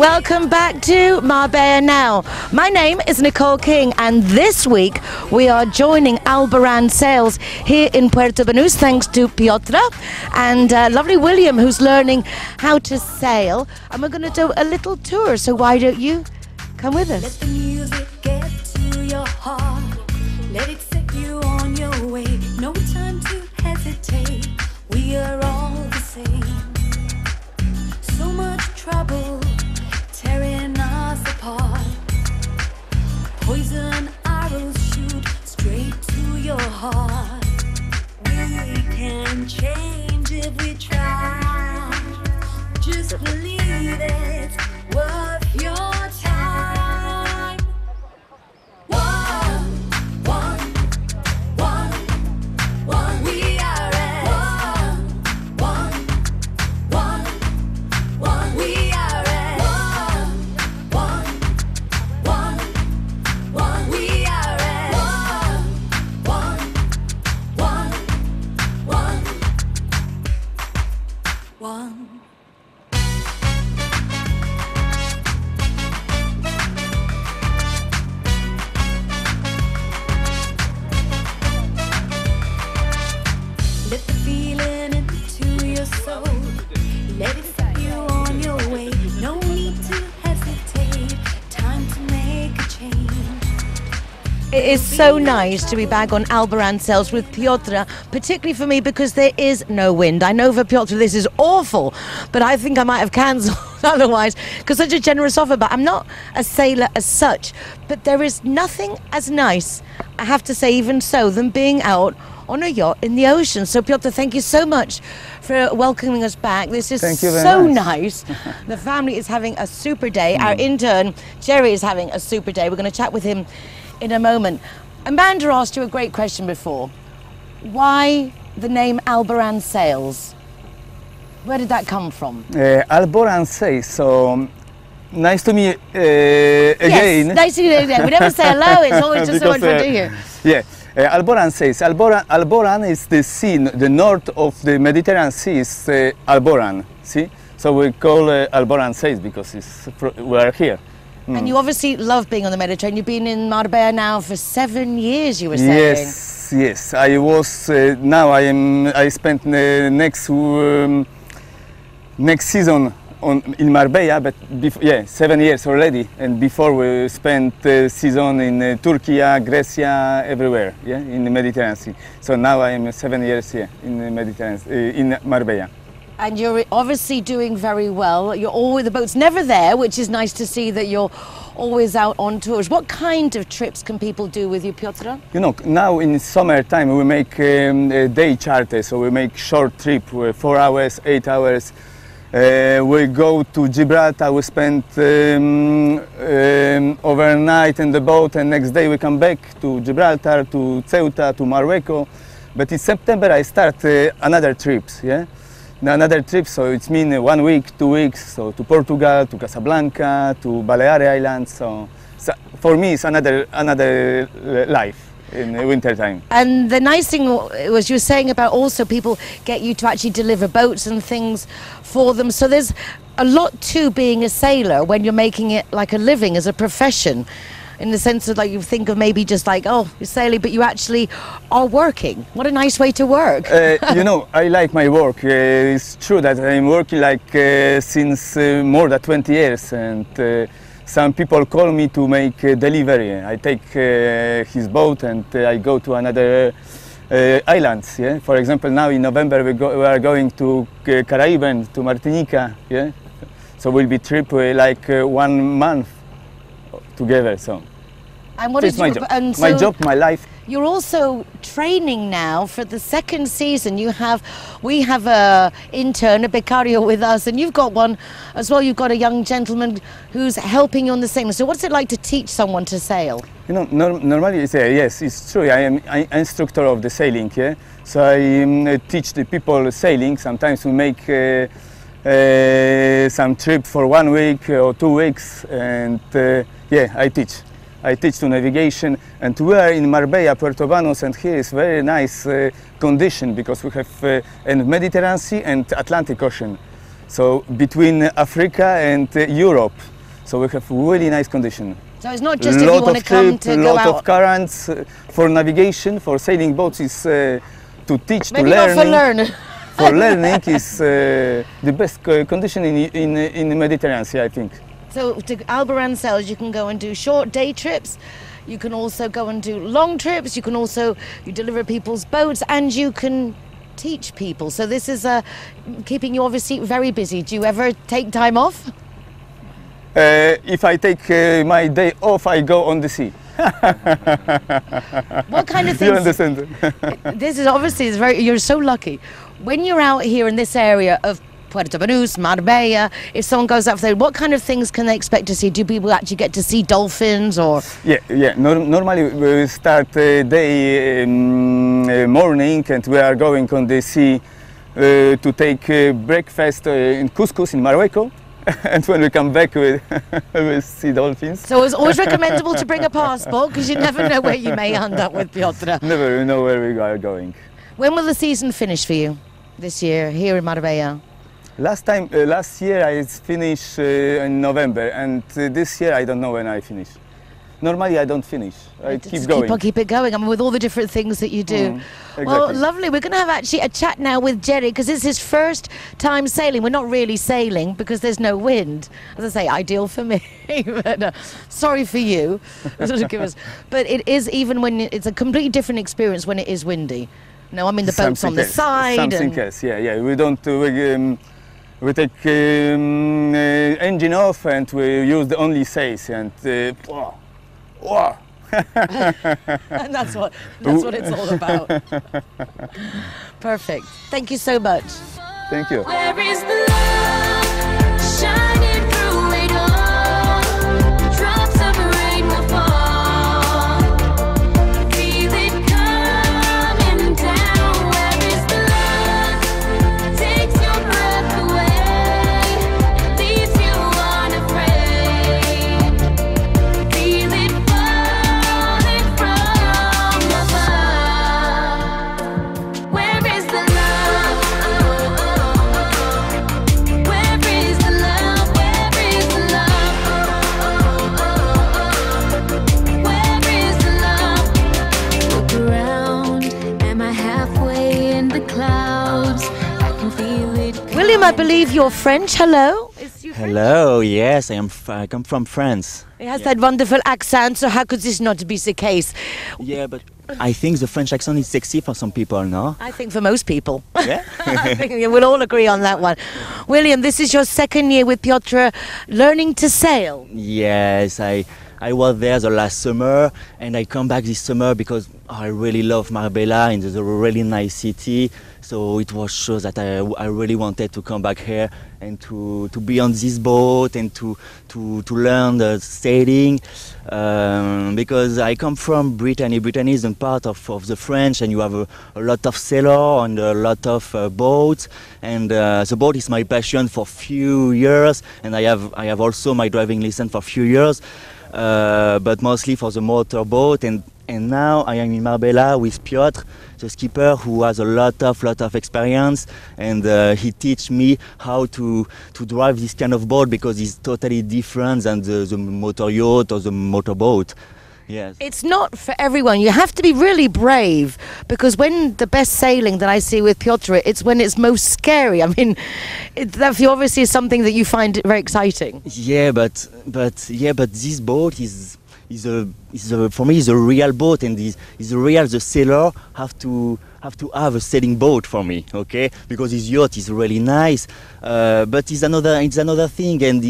Welcome back to Marbella Now. My name is Nicole King, and this week we are joining Alboran Sales here in Puerto Banús, thanks to Piotr and lovely William, who's learning how to sail. And we're going to do a little tour, so why don't you come with us? Let the music get to your heart. Let it set you on your way. No time to hesitate. We are all the same. So much trouble tearing us apart. Poison arrows shoot straight to your heart. We can change if we try. Just believe it's worth your time. One, we are at one, we are at one, we are at one. Let the feeling into your soul. Let it set you on your way. No need to hesitate. Time to make a change. It is so nice to be back on Alboran Sales with Piotr, particularly for me because there is no wind. I know for Piotr this is awful, but I think I might have cancelled otherwise, because such a generous offer. But I'm not a sailor as such, but there is nothing as nice, I have to say, even so, than being out on a yacht in the ocean. So Piotr, thank you so much for welcoming us back. This is so nice. The family is having a super day. Our intern, Jerry, is having a super day. We're going to chat with him in a moment. Amanda asked you a great question before. Why the name Alboran Sales? Where did that come from? Alboran Sales, so nice to meet again. Yes, nice to meet you again. We never say hello, it's always just so much fun to hear. Yeah, Alboran Sales. Alboran is the sea, the north of the Mediterranean Sea is Alboran, see? So we call Alboran Sales because we are here. And you obviously love being on the Mediterranean. You've been in Marbella now for 7 years, you were saying. Yes. I was now. I spent next season in Marbella, but 7 years already. And before we spent season in Turkey, Greece, everywhere. Yeah, in the Mediterranean Sea. So now I am 7 years here in the Mediterranean, in Marbella. And you're obviously doing very well. You're always, the boat's never there, which is nice to see that you're always out on tours. What kind of trips can people do with you, Piotr? You know, now in summertime we make a day charter, so we make short trip, 4 hours, 8 hours. We go to Gibraltar, we spend overnight in the boat, and next day we come back to Gibraltar, to Ceuta, to Morocco. But in September I start another trips, yeah? Another trip, so it's mean 1 week, 2 weeks, so to Portugal, to Casablanca, to Balearic Islands. So for me, it's another life in the winter time. And the nice thing was you were saying about also people get you to actually deliver boats and things for them. So there's a lot to being a sailor when you're making it like a living as a profession. In the sense of, like, you think of maybe just like, oh, you're sailing, but you actually are working. What a nice way to work. You know, I like my work. It's true that I'm working like since more than 20 years, and some people call me to make delivery. I take his boat and I go to another islands. Yeah? For example, now in November we are going to Caribbean, to Martinica. Yeah? So we'll be trip like 1 month together. So and what it's is my your, job. and My so job, my life. You're also training now for the 2nd season. We have a intern, a becario with us, and you've got one as well. You've got a young gentleman who's helping you on the sailing. So what's it like to teach someone to sail? You know, normally it's, yes, it's true. I am instructor of the sailing. Yeah? So I teach the people sailing. Sometimes we make some trip for 1 week or 2 weeks, and yeah, I teach. I teach to navigation, and we are in Marbella, Puerto Banús, and here is very nice condition because we have in Mediterranean Sea and Atlantic Ocean. So between Africa and Europe, so we have really nice condition. So it's not just if you want to come to go lot out. of currents for navigation, for sailing boats is to teach, Maybe to not for learning. learn. For learning is the best condition in the Mediterranean Sea, I think. So to Albarancells, you can go and do short day trips. You can also go and do long trips. You can also deliver people's boats, and you can teach people. So this is keeping you obviously very busy. Do you ever take time off? If I take my day off, I go on the sea. What kind of things? You understand? This is obviously you're so lucky. When you're out here in this area of Puerto Banús, Marbella, if someone goes out there, what kind of things can they expect to see? Do people actually get to see dolphins or? Yeah. Normally we start day morning, and we are going on the sea to take breakfast in Couscous in Morocco. And when we come back, we see dolphins. So it's always recommendable to bring a passport, because you never know where you may end up with Piotr. Never know where we are going. When will the season finish for you this year here in Marbella? Last year I finished in November, and this year I don't know when I finish. Normally I don't finish. I keep going. Keep it going. I mean, with all the different things that you do. Exactly. Well, lovely. We're going to have actually a chat now with Jerry, because it's his first time sailing. We're not really sailing because there's no wind. As I say, ideal for me. But, sorry for you. But it is, even when it's a completely different experience when it is windy. No, I mean the boat's on the side. Something else. Yeah. We don't. We take engine off, and we use the only sails, and wow. And that's what it's all about. Perfect. Thank you so much. Thank you. Where is the love shining through it all? Drops of rain will fall. Feel it coming down. Where is the love? Takes your breath away, leaves you unafraid. Feel it falling from above. Where is the love? Where is the love? Where is the love? Where is the love? Look around, am I halfway in the clouds? I can feel it. William, I believe you're French. Hello. Is you French? Hello, yes, I come from France. It has that wonderful accent, so how could this not be the case? Yeah, but I think the French accent is sexy for some people, no? I think for most people. Yeah? I think we'll all agree on that one. William, this is your second year with Piotr learning to sail. Yes, I was there the last summer, and I come back this summer because I really love Marbella, and it's a really nice city. So it was sure that I really wanted to come back here and to be on this boat and to learn the sailing, because I come from Brittany. Brittany is a part of the French, and you have a lot of sailors and a lot of boats, and the boat is my passion for few years, and I have also my driving license for few years, but mostly for the motor boat, and now I am in Marbella with Piotr, the skipper, who has a lot of experience, and he teach me how to drive this kind of boat, because it's totally different than the motor yacht or the motor boat. Yes. It's not for everyone. You have to be really brave, because when the best sailing that I see with Piotr, it's when it's most scary. I mean, that obviously is something that you find very exciting. Yeah, but this boat is for me is a real boat, and is real. The sailor have to have a sailing boat for me, okay? Because his yacht is really nice, but it's another thing, and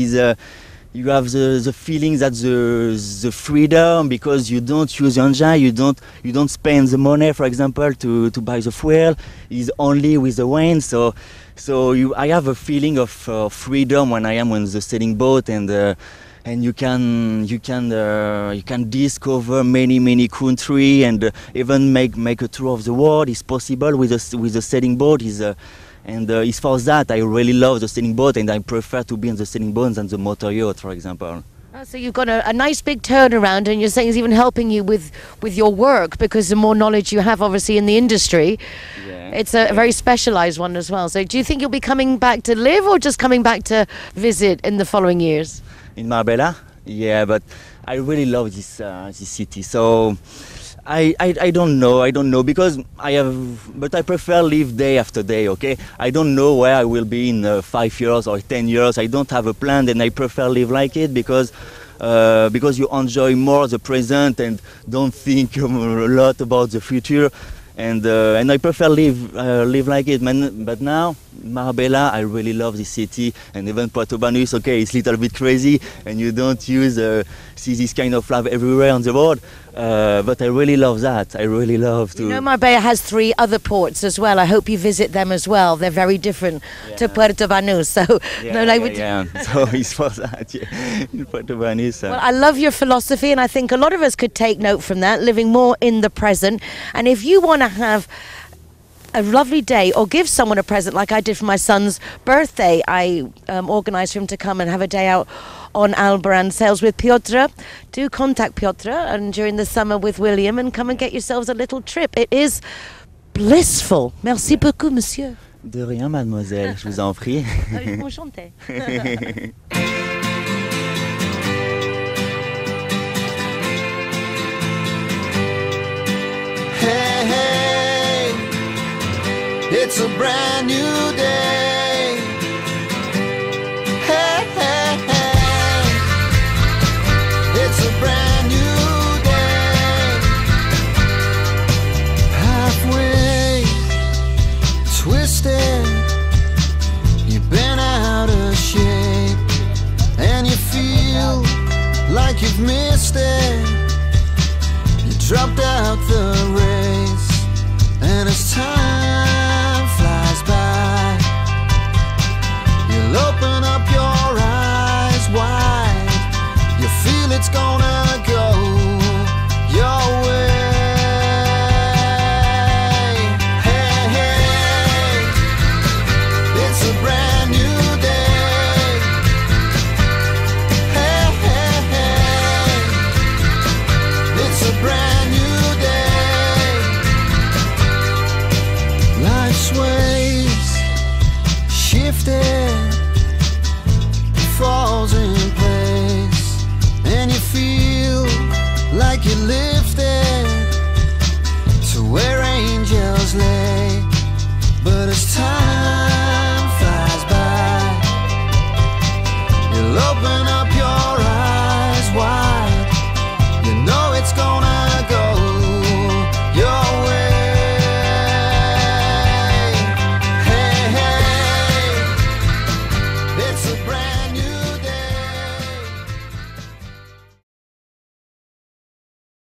you have the feeling that the freedom, because you don't use the engine, you don't spend the money, for example, to buy the fuel. Is only with the wind, so I have a feeling of freedom when I am on the sailing boat, and you can discover many countries, and even make a tour of the world is possible with a sailing boat. It's for that I really love the sailing boat, and I prefer to be on the sailing boat than the motor yacht, for example. Oh, so you've got a nice big turnaround, and you're saying it's even helping you with your work, because the more knowledge you have, obviously, in the industry, it's a very specialized one as well. So do you think you'll be coming back to live, or just coming back to visit in the following years? In Marbella? Yeah, but I really love this city. So I don't know because I prefer live day after day. Okay, I don't know where I will be in 5 years or 10 years. I don't have a plan, and I prefer live like it because you enjoy more the present and don't think a lot about the future. And I prefer live like it. But now Marbella, I really love this city, and even Puerto Banús. Okay, it's a little bit crazy, and you don't see this kind of life everywhere on the road. But I really love that. I really love to. You know, Marbella has 3 other ports as well. I hope you visit them as well. They're very different to Puerto Banús. So So it's for that. Yeah. In Puerto Banús. Well, I love your philosophy, and I think a lot of us could take note from that, living more in the present. And if you want to have a lovely day, or give someone a present like I did for my son's birthday, I organised for him to come and have a day out on Albaran Sales with Piotr. Do contact Piotr and during the summer with William, and come and get yourselves a little trip. It is blissful. Merci beaucoup, monsieur. De rien, mademoiselle, je vous en prie. Enchanté. Hey, hey, it's a brand new day. Hey, hey, hey, it's a brand new day. Halfway twisted, you've been out of shape, and you feel like you've missed it. You dropped out the race, and it's time